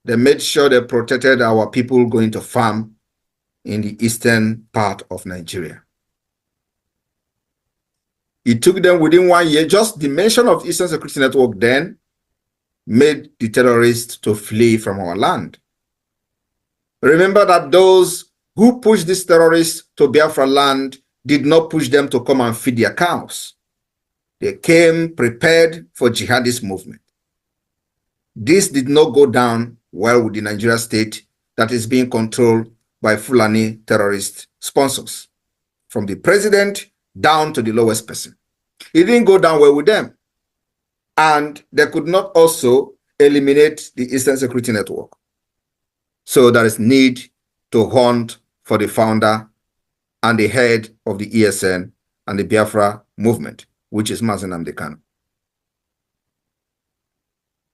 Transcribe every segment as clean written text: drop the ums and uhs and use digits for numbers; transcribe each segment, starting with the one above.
They made sure they protected our people going to farm in the eastern part of Nigeria. It took them within 1 year, just the mention of Eastern Security Network then made the terrorists to flee from our land. Remember that those who pushed these terrorists to Biafra land did not push them to come and feed their cows. They came prepared for jihadist movement. This did not go down well with the Nigeria state that is being controlled by Fulani terrorist sponsors, from the president down to the lowest person. It didn't go down well with them. And they could not also eliminate the Eastern Security Network. So there is need to hunt for the founder and the head of the ESN and the Biafra movement, which is Mazi Nnamdi Kanu.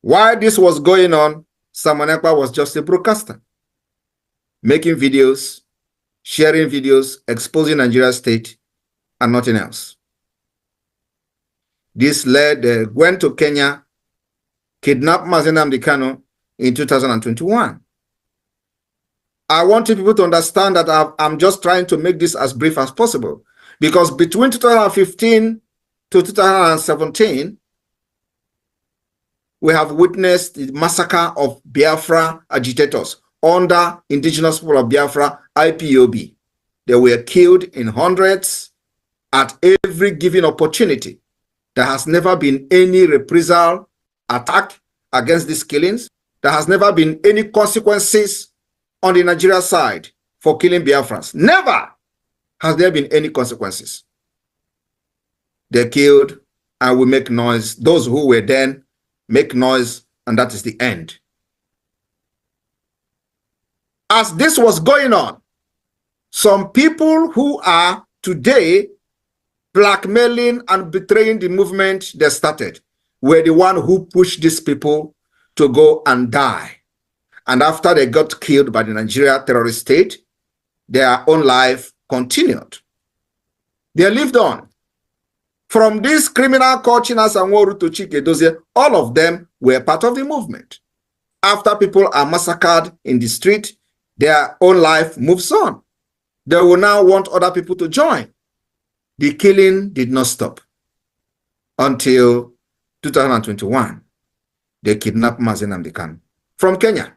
While this was going on, Simon Ekpa was just a broadcaster, making videos, sharing videos, exposing Nigeria state, and nothing else. This led, they went to Kenya, kidnapped Mazi Nnamdi Kanu in 2021. I want people to understand that I'm just trying to make this as brief as possible, because between 2015 to 2017, we have witnessed the massacre of Biafra agitators under Indigenous People of Biafra, IPOB. They were killed in hundreds at every given opportunity. There has never been any reprisal attack against these killings. There has never been any consequences on the Nigeria side for killing Biafrans. Never has there been any consequences. They killed and we make noise. Those who were then make noise, and that is the end. As this was going on, some people who are today blackmailing and betraying the movement they started were the one who pushed these people to go and die. And after they got killed by the Nigeria terrorist state, their own life continued. They lived on. From this criminal called Chinas and Woru to Chike, all of them were part of the movement. After people are massacred in the street, their own life moves on. They will now want other people to join. The killing did not stop until 2021. They kidnapped Mazi Nnamdi Kanu from Kenya.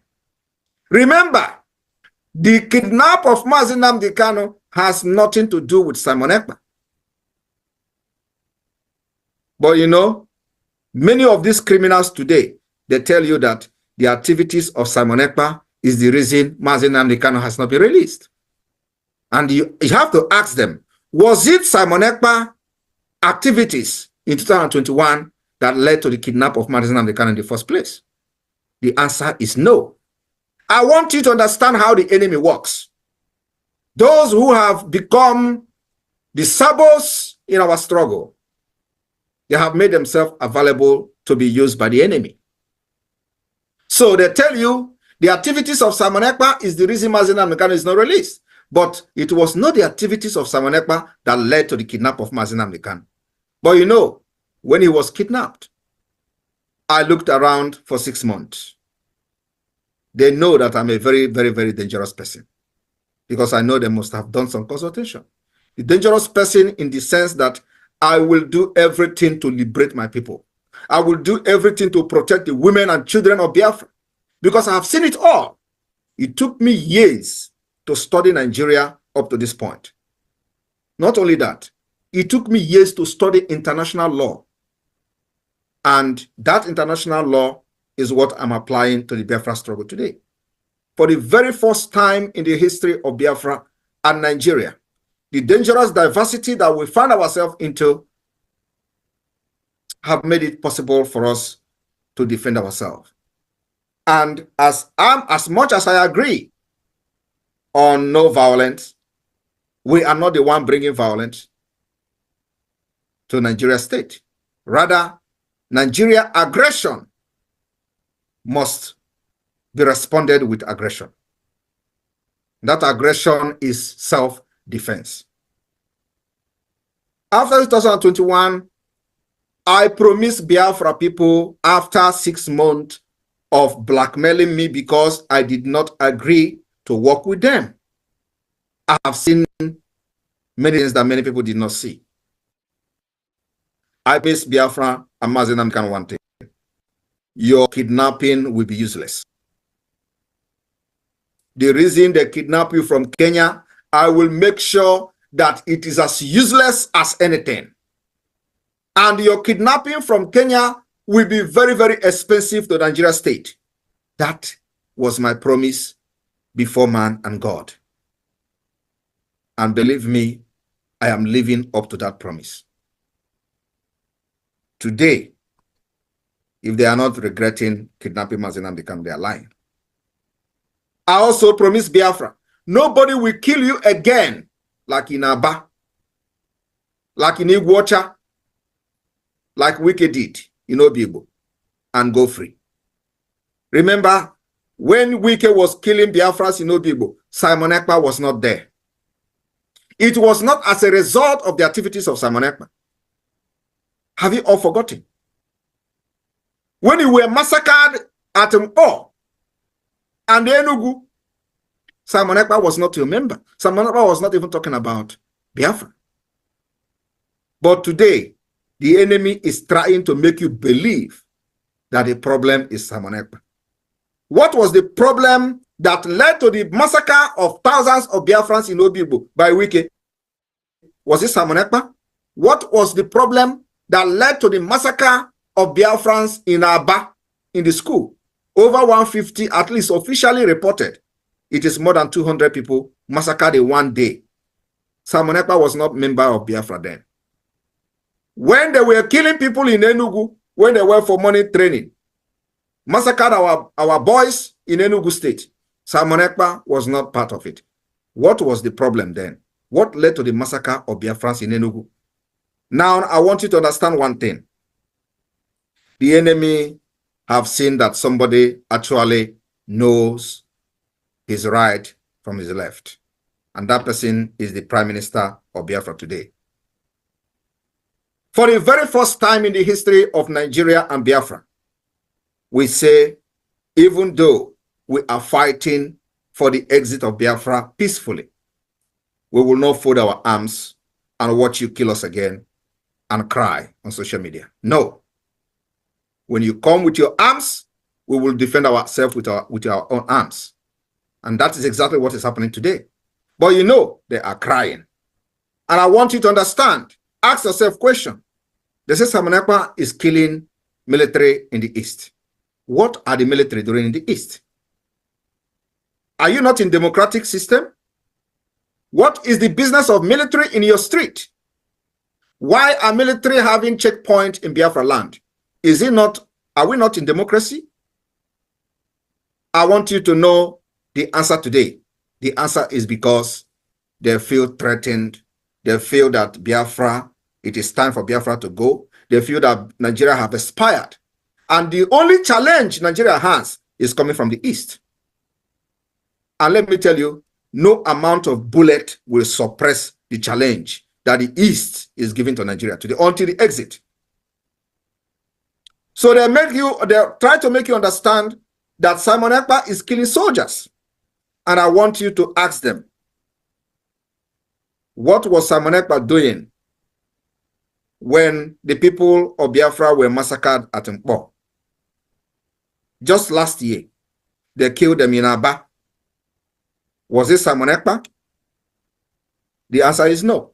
Remember, the kidnap of Mazi Nnamdi Kanu has nothing to do with Simon Ekpa. But you know, many of these criminals today, they tell you that the activities of Simon Ekpa is the reason Mazi Nnamdi Kanu has not been released. And you have to ask them, was it Simon Ekpa activities in 2021 that led to the kidnap of Mazi Nnamdi Kanu in the first place? The answer is no. I want you to understand how the enemy works. Those who have become the sabos in our struggle, they have made themselves available to be used by the enemy. So they tell you the activities of Simon Ekpa is the reason Mazi Nnamdi Kanu is not released. But it was not the activities of Simon Ekpa that led to the kidnap of Mazi Nnamdi Kanu. But you know, when he was kidnapped, I looked around for 6 months. They know that I'm a very, very, very dangerous person, because I know they must have done some consultation. The dangerous person in the sense that I will do everything to liberate my people. I will do everything to protect the women and children of Biafra, because I have seen it all. It took me years to study Nigeria up to this point. Not only that, it took me years to study international law. And that international law is what I'm applying to the Biafra struggle today. For the very first time in the history of Biafra and Nigeria, the dangerous diversity that we find ourselves into have made it possible for us to defend ourselves. And as much as I agree on no violence, we are not the one bringing violence to Nigeria state. Rather, Nigeria aggression must be responded with aggression. That aggression is self-defense. After 2021, I promised Biafra people after 6 months of blackmailing me because I did not agree to work with them. I have seen many things that many people did not see. I miss Biafra and Mazi Nnamdi Kanu one thing. Your kidnapping will be useless. The reason they kidnap you from Kenya, I will make sure that it is as useless as anything. And your kidnapping from Kenya will be very, very expensive to Nigeria state. That was my promise before man and God. And believe me, I am living up to that promise. Today, if they are not regretting kidnapping Mazi Nnamdi Kanu, they are lying. I also promised Biafra, nobody will kill you again, like in Aba, like in Iguacha, like Wike did in Obibo, and go free. Remember, when Wike was killing Biafras in Obibo, Simon Ekpa was not there. It was not as a result of the activities of Simon Ekpa. Have you all forgotten? When you were massacred at Mpo and Enugu, Simon Ekpa was not your member. Simon Ekpa was not even talking about Biafra. But today, the enemy is trying to make you believe that the problem is Simon Ekpa. What was the problem that led to the massacre of thousands of Biafrans in Obibo by Wike? Was it Simon Ekpa? What was the problem that led to the massacre of Biafrans in Aba, in the school? Over 150, at least officially reported. It is more than 200 people massacred in one day. Simon Ekpa was not a member of Biafra then. When they were killing people in Enugu, when they were for money training, massacred our boys in Enugu state, Simon Ekpa was not part of it. What was the problem then? What led to the massacre of Biafrans in Enugu? Now, I want you to understand one thing. The enemy have seen that somebody actually knows his right from his left. And that person is the Prime Minister of Biafra today. For the very first time in the history of Nigeria and Biafra, we say, even though we are fighting for the exit of Biafra peacefully, we will not fold our arms and watch you kill us again and cry on social media. No. When you come with your arms, we will defend ourselves with our own arms. And that is exactly what is happening today. But you know, they are crying. And I want you to understand, ask yourself a question. They say Simon Ekpa is killing military in the East. What are the military doing in the East? Are you not in democratic system? What is the business of military in your street? Why are military having checkpoint in Biafra land? Is it not, are we not in democracy? I want you to know the answer today. The answer is because they feel threatened. They feel that Biafra, it is time for Biafra to go. They feel that Nigeria have expired. And the only challenge Nigeria has is coming from the East. And let me tell you, no amount of bullet will suppress the challenge that the East is giving to Nigeria today until the exit. So they try to make you understand that Simon Ekpa is killing soldiers. And I want you to ask them, what was Simon Ekpa doing when the people of Biafra were massacred at Mpo? Just last year, they killed them in Aba. Was it Simon Ekpa? The answer is no.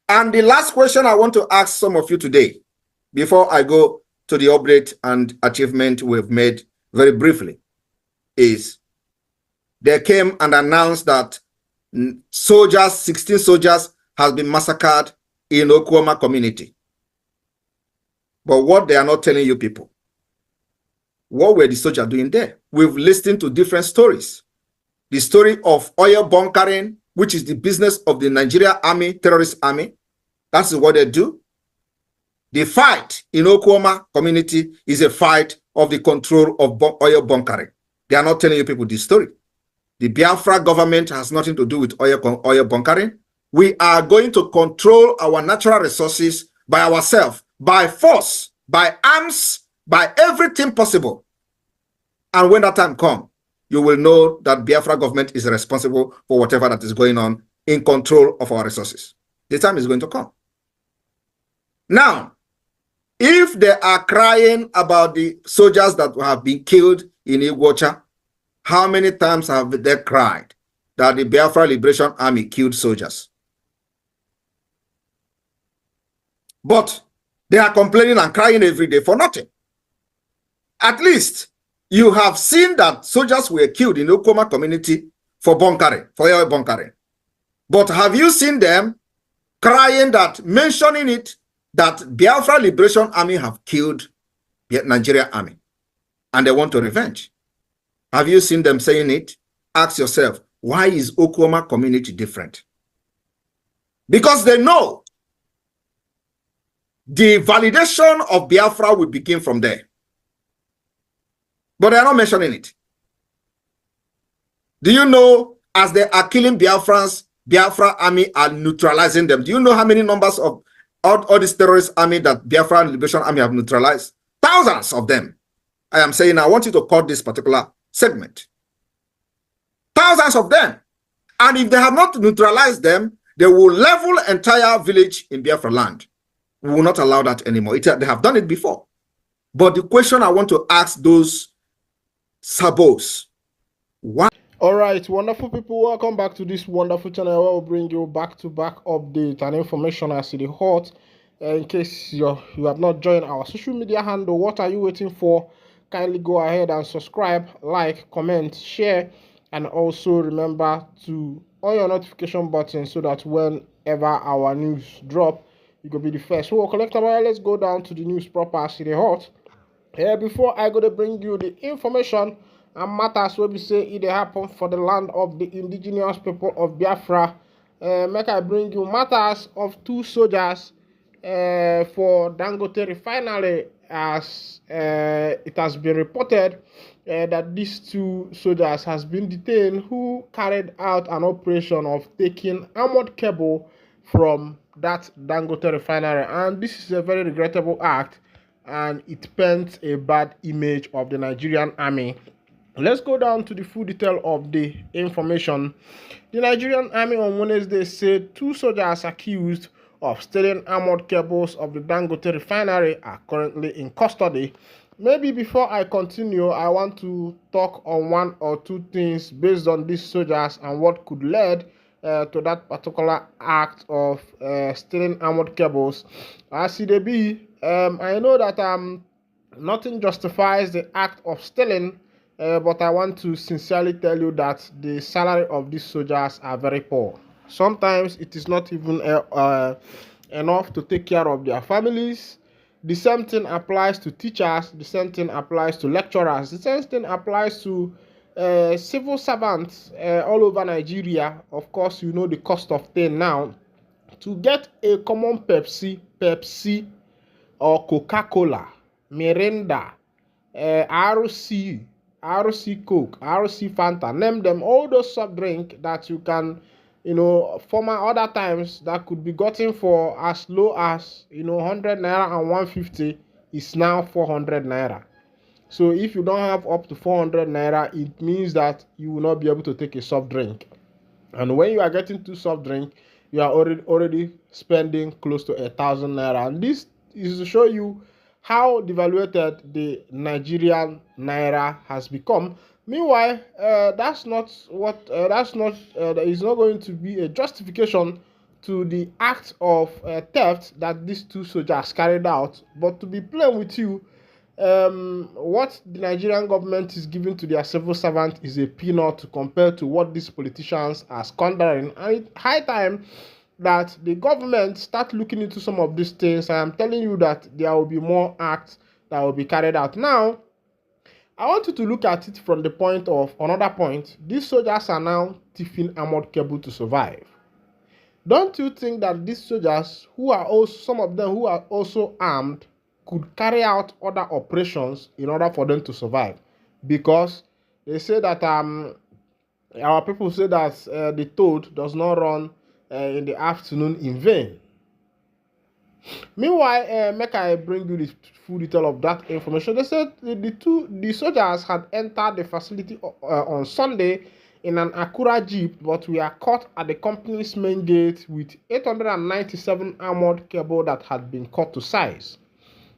And the last question I want to ask some of you today, before I go to the update and achievement we've made very briefly, is they came and announced that soldiers, 16 soldiers, has been massacred in Okwama community. But what they are not telling you people, what were the soldiers doing there? We've listened to different stories. The story of oil bunkering, which is the business of the Nigeria army, terrorist army. That's what they do. The fight in Okwama community is a fight of the control of oil bunkering. They are not telling you people this story. The Biafra government has nothing to do with oil bunkering. We are going to control our natural resources by ourselves, by force, by arms, by everything possible. And when that time comes, you will know that Biafra government is responsible for whatever that is going on in control of our resources. The time is going to come. Now, if they are crying about the soldiers that have been killed in Iguacha, how many times have they cried that the Biafra Liberation Army killed soldiers? But they are complaining and crying every day for nothing. At least you have seen that soldiers were killed in the Okoma community for bunkering, for oil bunkering. But have you seen them crying that, mentioning it, that Biafra Liberation Army have killed the Nigeria Army and they want to revenge? Have you seen them saying it? Ask yourself, why is Okoma community different? Because they know the validation of Biafra will begin from there. But they are not mentioning it. Do you know, as they are killing Biafrans, Biafra army are neutralizing them? Do you know how many numbers of all these terrorist army that Biafra Liberation Army have neutralized? Thousands of them. I am saying, I want you to cut this particular segment. Thousands of them. And if they have not neutralized them, they will level entire village in Biafra land. We will not allow that anymore. They have done it before. But the question I want to ask those sabos, why? All right, wonderful people, welcome back to this wonderful channel where we'll bring you back-to-back update and information as it is hot. In case you have not joined our social media handle, what are you waiting for? Kindly go ahead and subscribe, like, comment, share, and also remember to on your notification button so that whenever our news drop, you could be the first. So we'll collect our, let's go down to the news proper as it is hot. Before I go to bring you the information and matters where we say it happen for the land of the indigenous people of Biafra, make I bring you matters of two soldiers for Dangote refinery, as it has been reported that these two soldiers has been detained who carried out an operation of taking armored cable from that Dangote refinery, and this is a very regrettable act and it paints a bad image of the Nigerian army. Let's go down to the full detail of the information. The Nigerian army on Wednesday said two soldiers accused of stealing armored cables of the Dangote refinery are currently in custody. Maybe before I continue, I want to talk on one or two things based on these soldiers and what could lead to that particular act of stealing armored cables. As it be, I know that nothing justifies the act of stealing, but I want to sincerely tell you that the salary of these soldiers are very poor. Sometimes it is not even enough to take care of their families. The same thing applies to teachers, the same thing applies to lecturers, the same thing applies to civil servants all over Nigeria. Of course, you know the cost of thing now. To get a common Pepsi or Coca-Cola, Mirinda, RC Coke, RC Fanta, name them, all those soft drink that you can, former other times that could be gotten for as low as, 100 naira and 150 is now 400 naira. So if you don't have up to 400 naira, it means that you will not be able to take a soft drink. And when you are getting two soft drink, you are already spending close to 1,000 naira. And this is to show you how devaluated the Nigerian naira has become. Meanwhile, that's not going to be a justification to the act of theft that these two soldiers carried out. But to be plain with you, what the Nigerian government is giving to their civil servant is a peanut compared to what these politicians are squandering. And it's high time that the government start looking into some of these things. I am telling you that there will be more acts that will be carried out. Now, I want you to look at it from the point of another point. These soldiers are now thieving armored cable to survive. Don't you think that these soldiers, who are also some of them who are also armed, could carry out other operations in order for them to survive? Because they say that our people say that the toad does not run in the afternoon in vain. Meanwhile, make I bring you the full detail of that information. They said the soldiers had entered the facility on Sunday in an Acura Jeep, but we are caught at the company's main gate with 897 armored cable that had been cut to size.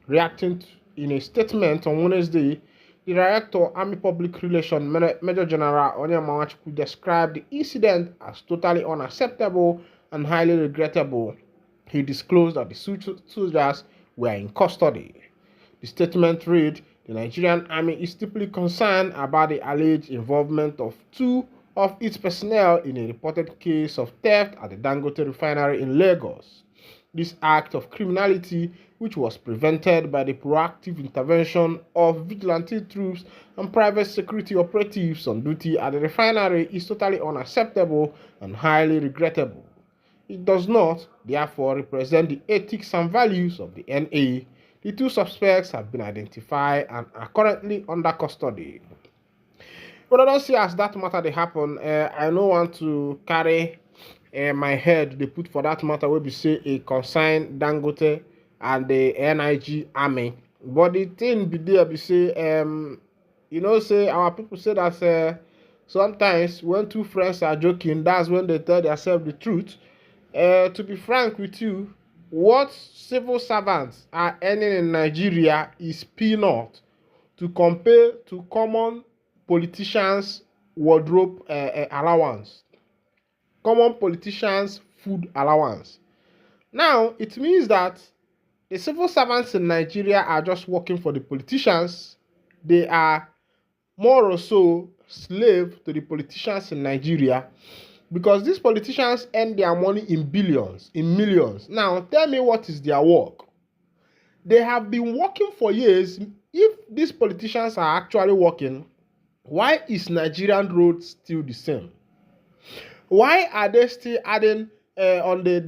Reacting in a statement on Wednesday, the Director, Army Public Relations, Major General Onyemawachuku, described the incident as totally unacceptable and highly regrettable. He disclosed that the soldiers were in custody. The statement read, the Nigerian Army is deeply concerned about the alleged involvement of two of its personnel in a reported case of theft at the Dangote refinery in Lagos. This act of criminality, which was prevented by the proactive intervention of vigilante troops and private security operatives on duty at the refinery, is totally unacceptable and highly regrettable. It does not, therefore, represent the ethics and values of the NA. The two suspects have been identified and are currently under custody. But I don't see as that matter they happen. I don't want to carry my head they put for that matter will be say a consign Dangote and the NIG army. But the thing be there be say say our people say that sometimes when two friends are joking, that's when they tell themselves the truth. To be frank with you, what civil servants are earning in Nigeria is peanut to compare to common politicians' wardrobe allowance, common politicians' food allowance. Now, it means that the civil servants in Nigeria are just working for the politicians. They are more or so slave to the politicians in Nigeria, because these politicians earn their money in billions, in millions. Now, tell me what is their work? They have been working for years. If these politicians are actually working, why is Nigerian roads still the same? Why are they still adding on the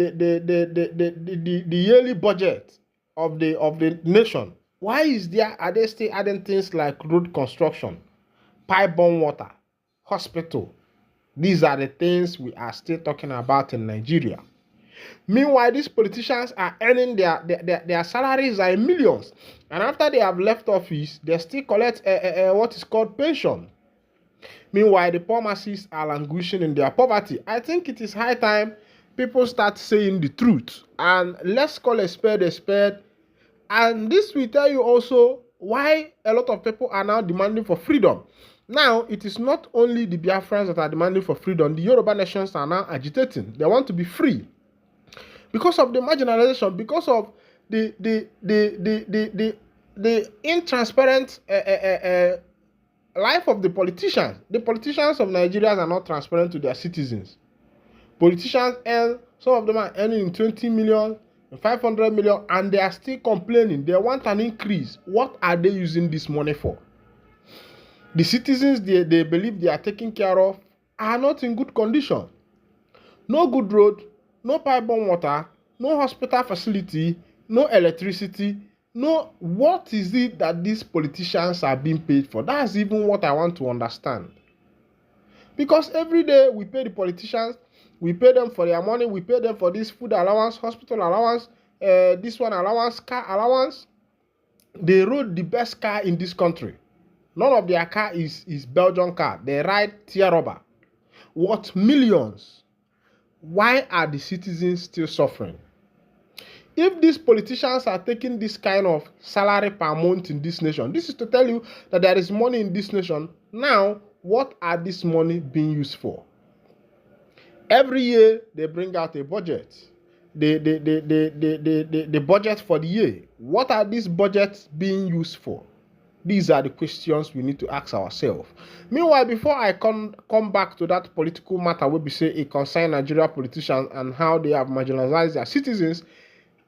yearly budget of the nation? Why are they still adding things like road construction, pipe-borne water, hospital? These are the things we are still talking about in Nigeria. Meanwhile, these politicians are earning their salaries are in millions. And after they have left office, they still collect what is called pension. Meanwhile, the poor masses are languishing in their poverty. I think it is high time people start saying the truth. And let's call a spade a spade. And this will tell you also why a lot of people are now demanding for freedom. Now, it is not only the Biafrans that are demanding for freedom. The Yoruba nations are now agitating. They want to be free. Because of the marginalization, because of the intransparent life of the politicians. The politicians of Nigeria are not transparent to their citizens. Politicians earn, some of them are earning 20 million, 500 million, and they are still complaining. They want an increase. What are they using this money for? The citizens they believe they are taking care of are not in good condition. No good road, no pipe-borne water, no hospital facility, no electricity, no. What is it that these politicians are being paid for? That's even what I want to understand. Because every day we pay the politicians, we pay them for their money, we pay them for this food allowance, hospital allowance, this one allowance, car allowance. They rode the best car in this country. None of their car is Belgian car. They ride tier rubber. What millions? Why are the citizens still suffering? If these politicians are taking this kind of salary per month in this nation, this is to tell you that there is money in this nation. Now, what are this money being used for? Every year, they bring out a budget. The budget for the year. What are these budgets being used for? These are the questions we need to ask ourselves. Meanwhile, before I come back to that political matter where we say it concerns Nigeria politicians and how they have marginalized their citizens,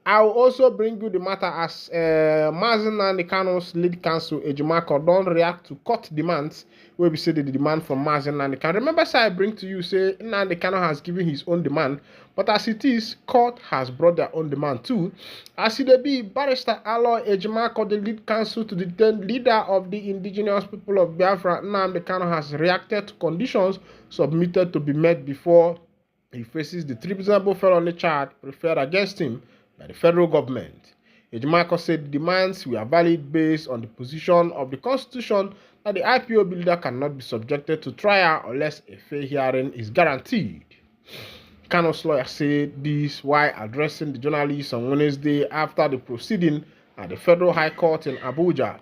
I will also bring you the matter as Mazi Nnamdi Kanu's lead counsel, Ejimako, don't react to court demands where we say the demand from Mazi Nnamdi Kanu. Remember, I bring to you, say Nnamdi Kanu has given his own demand, but as it is, court has brought their own demand too. As it be, Barrister Aloy Ejimako, the lead counsel to the leader of the indigenous people of Biafra, Nnamdi Kanu, has reacted to conditions submitted to be met before he faces the treasonable felony charge preferred against him by the federal government. Ejimako said the demands were valid based on the position of the Constitution that the IPOB leader cannot be subjected to trial unless a fair hearing is guaranteed. Kano's lawyer said this while addressing the journalists on Wednesday after the proceeding at the Federal High Court in Abuja.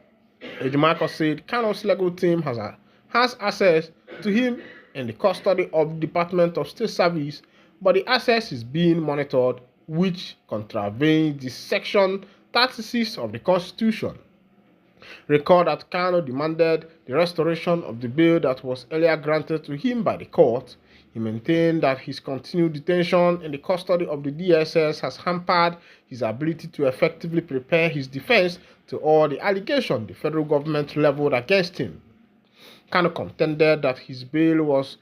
Ejimako said Kano's legal team has access to him in the custody of the Department of State Service, but the access is being monitored, which contravenes the Section 36 of the Constitution. Recall that Kano demanded the restoration of the bail that was earlier granted to him by the court. He maintained that his continued detention in the custody of the DSS has hampered his ability to effectively prepare his defense to all the allegations the federal government leveled against him. Kano contended that his bail was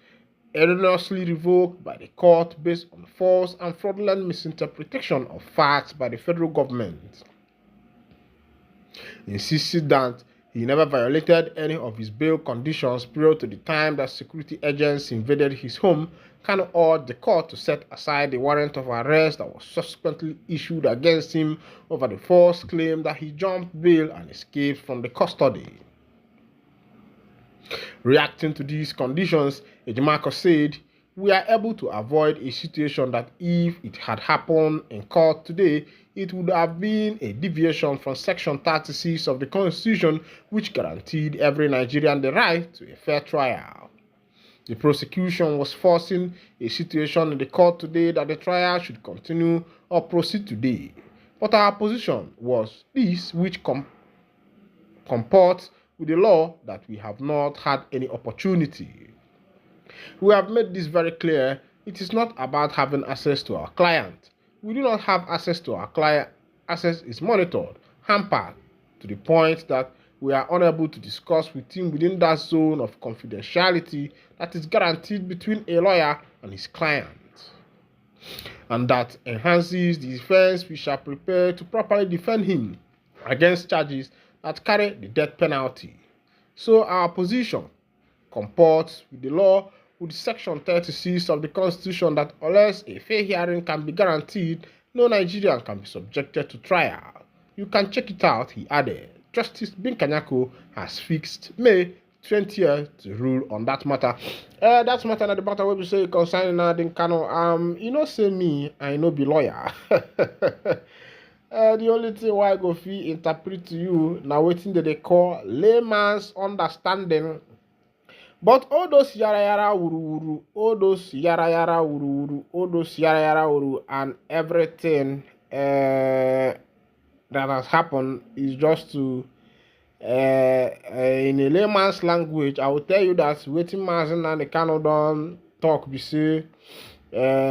erroneously revoked by the court based on false and fraudulent misinterpretation of facts by the federal government. He insisted that he never violated any of his bail conditions prior to the time that security agents invaded his home. Kano urged the court to set aside the warrant of arrest that was subsequently issued against him over the false claim that he jumped bail and escaped from the custody. Reacting to these conditions, Ejimako said, "We are able to avoid a situation that if it had happened in court today, it would have been a deviation from Section 36 of the Constitution, which guaranteed every Nigerian the right to a fair trial." The prosecution was forcing a situation in the court today that the trial should continue or proceed today. But our position was this, which comports with the law, that we have not had any opportunity. We have made this very clear. It is not about having access to our client. We do not have access to our client. Access is monitored, hampered, to the point that we are unable to discuss with him within that zone of confidentiality that is guaranteed between a lawyer and his client. And that enhances the defense we shall prepare to properly defend him against charges that carry the death penalty. So our position comports with the law, with Section 36 of the Constitution, that unless a fair hearing can be guaranteed, no Nigerian can be subjected to trial. You can check it out, he added. Justice Binkanyako has fixed May 20th to rule on that matter. That's matter that the matter will be say concerning Nadine Kano. You know, say me, I know be lawyer. The only thing why I go fee interpret to you now waiting that they call layman's understanding. But all those yara wuru, all those yara wuru, all those yara wuru, and everything that has happened is just to in a layman's language. I will tell you that waiting Mazen and the Canada talk be say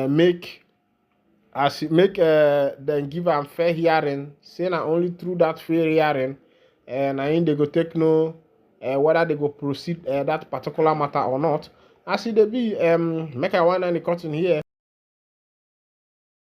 make them give am fair hearing, say na only through that fair hearing and I they go take no whether they go proceed that particular matter or not. As it be make I one and the cutting here.